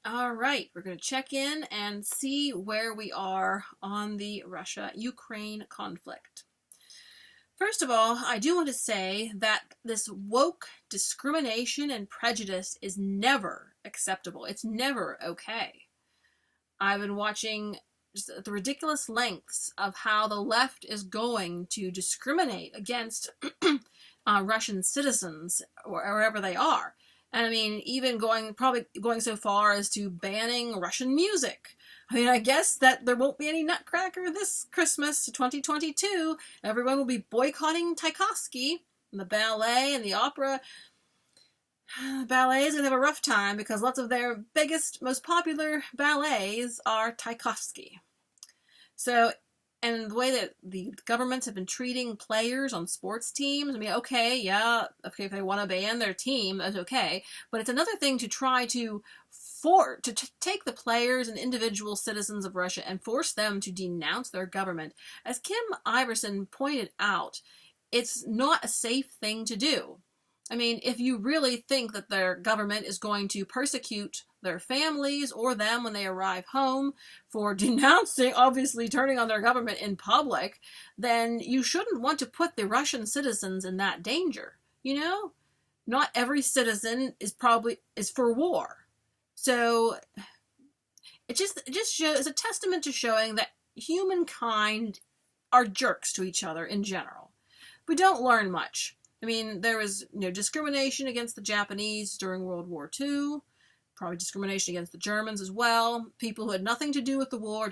All right, we're going to check in and see where we are on the Russia-Ukraine conflict. First of all, I do want to say that this woke discrimination and prejudice is never acceptable. It's never okay. I've been watching just the ridiculous lengths of how the left is going to discriminate against Russian citizens wherever they are. And I mean, even probably going so far as to banning Russian music. I mean, I guess that there won't be any Nutcracker this Christmas 2022. Everyone will be boycotting Tchaikovsky, and the ballet and the opera. The ballet is going to have a rough time because lots of their biggest, most popular ballets are Tchaikovsky. So, and the way that the governments have been treating players on sports teams, I mean, okay, if they want to ban their team, that's okay. But it's another thing to try to take the players and individual citizens of Russia and force them to denounce their government. As Kim Iverson pointed out, it's not a safe thing to do. I mean, if you really think that their government is going to persecute their families or them when they arrive home for denouncing, obviously turning on their government in public, then you shouldn't want to put the Russian citizens in that danger. You know, not every citizen is for war. So it just shows, it's a testament to showing that humankind are jerks to each other in general. We don't learn much. I mean, there was discrimination against the Japanese during World War II, probably discrimination against the Germans as well, people who had nothing to do with the war,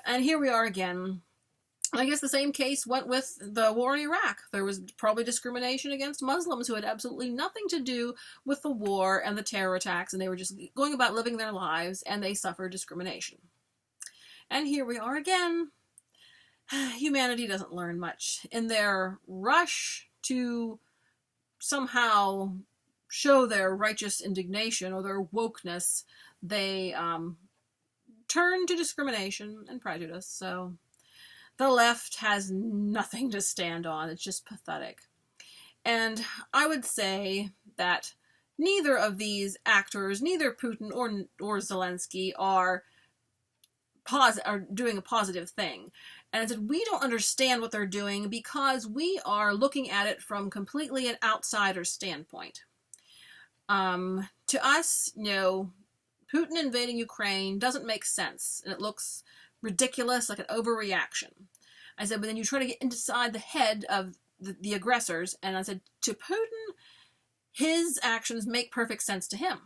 and here we are again. I guess the same case went with the war in Iraq. There was probably discrimination against Muslims who had absolutely nothing to do with the war and the terror attacks, and they were just going about living their lives, and they suffered discrimination. And here we are again. Humanity doesn't learn much. In their rush to somehow show their righteous indignation or their wokeness, they turn to discrimination and prejudice. So the left has nothing to stand on. It's just pathetic. And I would say that neither of these actors, neither Putin or Zelensky, are doing a positive thing. And I said, we don't understand what they're doing because we are looking at it from completely an outsider standpoint. To us, Putin invading Ukraine doesn't make sense, and it looks ridiculous, like an overreaction. I said, but then you try to get inside the head of the aggressors, and I said, to Putin, his actions make perfect sense to him.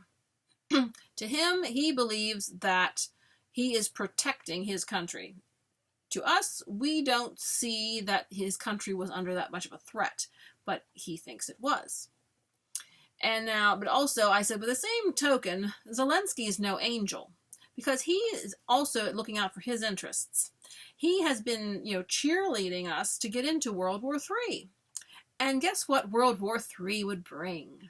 To him, he believes that he is protecting his country. To us, we don't see that his country was under that much of a threat, but he thinks it was. And now, but also, I said, by the same token, Zelensky is no angel, because he is also looking out for his interests. He has been, cheerleading us to get into World War III. And guess what World War III would bring?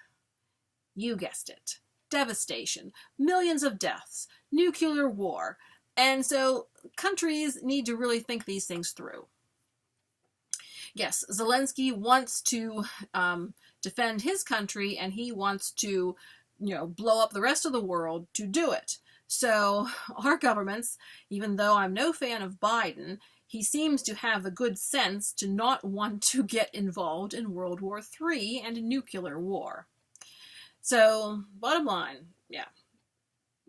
You guessed it. Devastation, millions of deaths, nuclear war. And so countries need to really think these things through. Yes, Zelensky wants to defend his country, and he wants to, blow up the rest of the world to do it. So our governments, even though I'm no fan of Biden, he seems to have the good sense to not want to get involved in World War III and a nuclear war. So, bottom line,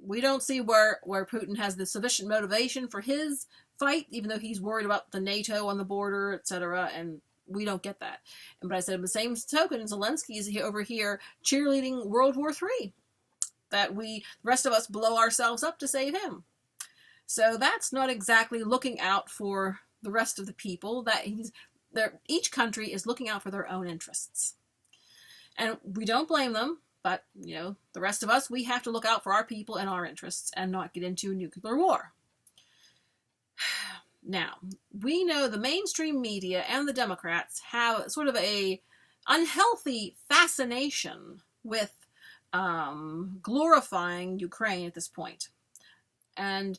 we don't see where Putin has the sufficient motivation for his fight, even though he's worried about the NATO on the border, etc., and we don't get that. But I said, the same token, Zelensky is over here cheerleading World War III, that the rest of us blow ourselves up to save him. So that's not exactly looking out for the rest of the people. Each country is looking out for their own interests. And we don't blame them. But, the rest of us, we have to look out for our people and our interests and not get into a nuclear war. Now, we know the mainstream media and the Democrats have sort of a unhealthy fascination with glorifying Ukraine at this point. And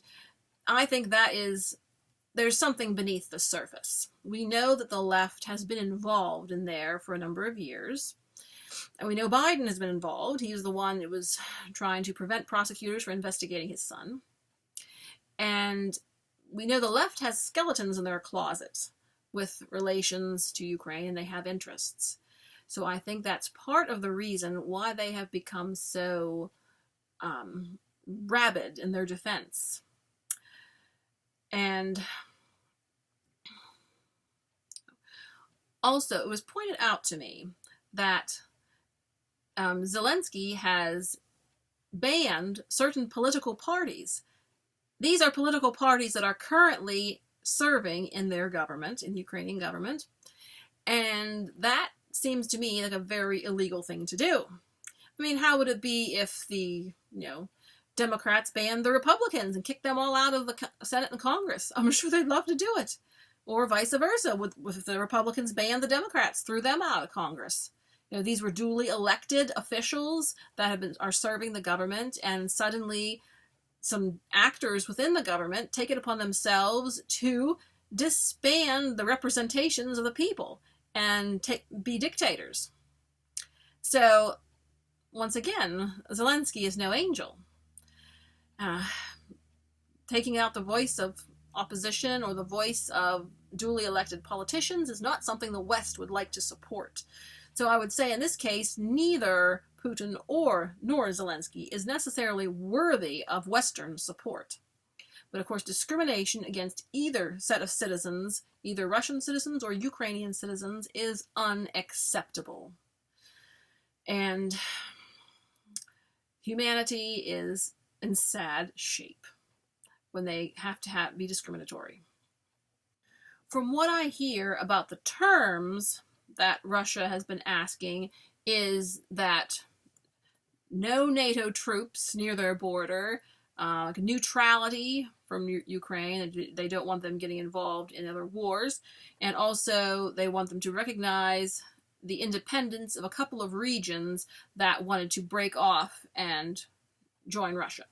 I think there's something beneath the surface. We know that the left has been involved in there for a number of years. And we know Biden has been involved. He was the one that was trying to prevent prosecutors from investigating his son. And we know the left has skeletons in their closets with relations to Ukraine, and they have interests. So I think that's part of the reason why they have become so rabid in their defense. And also, it was pointed out to me that Zelensky has banned certain political parties. These are political parties that are currently serving in their government, in the Ukrainian government, and that seems to me like a very illegal thing to do. I mean, how would it be if the, Democrats banned the Republicans and kicked them all out of the Senate and Congress? I'm sure they'd love to do it. Or vice versa, if the Republicans banned the Democrats, threw them out of Congress. These were duly elected officials that are serving the government, and suddenly some actors within the government take it upon themselves to disband the representations of the people and be dictators. So, once again, Zelensky is no angel. Taking out the voice of opposition or the voice of duly elected politicians is not something the West would like to support. So I would say in this case, neither Putin nor Zelensky is necessarily worthy of Western support. But of course, discrimination against either set of citizens, either Russian citizens or Ukrainian citizens, is unacceptable. And humanity is in sad shape when they have to be discriminatory. From what I hear about the terms that Russia has been asking is that no NATO troops near their border, neutrality from Ukraine. They don't want them getting involved in other wars. And also they want them to recognize the independence of a couple of regions that wanted to break off and join Russia.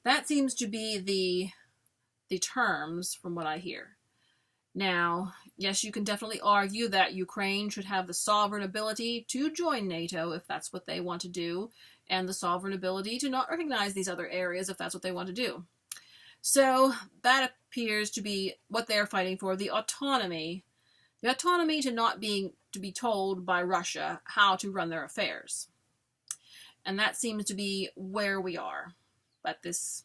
That seems to be the terms from what I hear. Now, yes, you can definitely argue that Ukraine should have the sovereign ability to join NATO if that's what they want to do, and the sovereign ability to not recognize these other areas if that's what they want to do. So that appears to be what they're fighting for, the autonomy to be told by Russia how to run their affairs. And that seems to be where we are. But this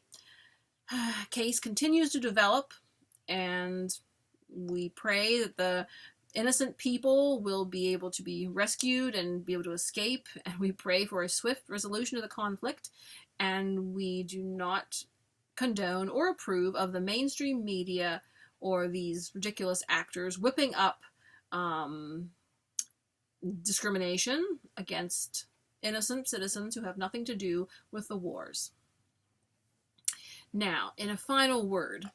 case continues to develop, and we pray that the innocent people will be able to be rescued and be able to escape, and we pray for a swift resolution of the conflict, and we do not condone or approve of the mainstream media or these ridiculous actors whipping up discrimination against innocent citizens who have nothing to do with the wars. Now, in a final word,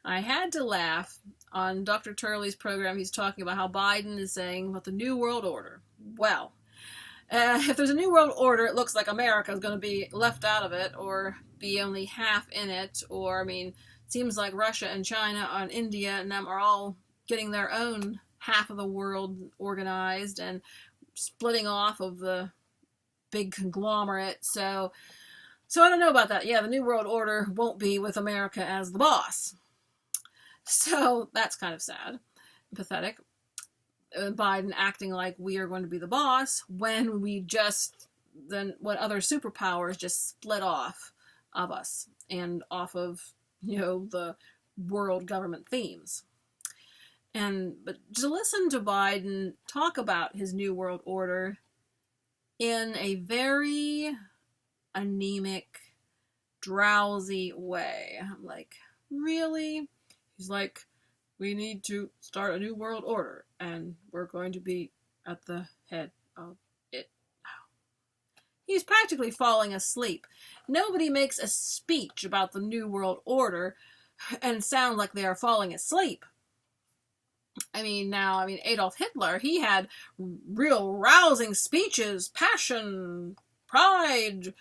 I had to laugh on Dr. Turley's program. He's talking about how Biden is saying about the New World Order. Well, if there's a New World Order, it looks like America is going to be left out of it or be only half in it. Or, it seems like Russia and China and India and them are all getting their own half of the world organized and splitting off of the big conglomerate. So I don't know about that. Yeah, the New World Order won't be with America as the boss. So that's kind of sad, pathetic. Biden acting like we are going to be the boss when when other superpowers just split off of us and off of, the world government themes. But to listen to Biden talk about his New World Order in a very anemic, drowsy way. I'm like, really? He's like, we need to start a new world order, and we're going to be at the head of it. He's practically falling asleep. Nobody makes a speech about the new world order and sound like they are falling asleep. Adolf Hitler, he had real rousing speeches, passion, pride,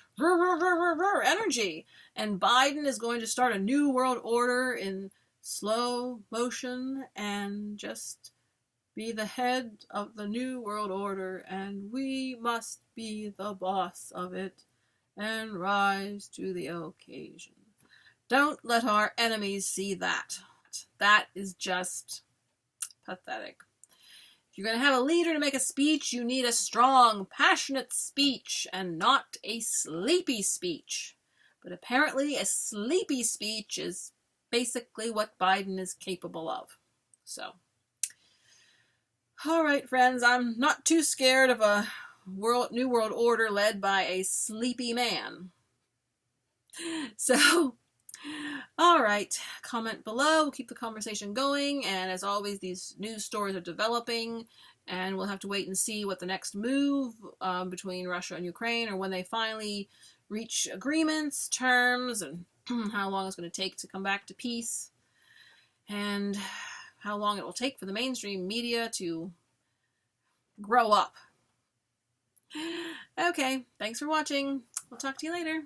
energy. And Biden is going to start a new world order in slow motion and just be the head of the new world order, and we must be the boss of it and rise to the occasion. Don't let our enemies see that. That is just pathetic. If you're going to have a leader to make a speech, you need a strong, passionate speech and not a sleepy speech. But apparently a sleepy speech is basically what Biden is capable of. So, all right, friends, I'm not too scared of a new world order led by a sleepy man. So, all right, comment below. We'll keep the conversation going. And as always, these news stories are developing, and we'll have to wait and see what the next move between Russia and Ukraine, or when they finally reach agreements, terms, and how long it's going to take to come back to peace, and how long it will take for the mainstream media to grow up. Okay, thanks for watching. We'll talk to you later.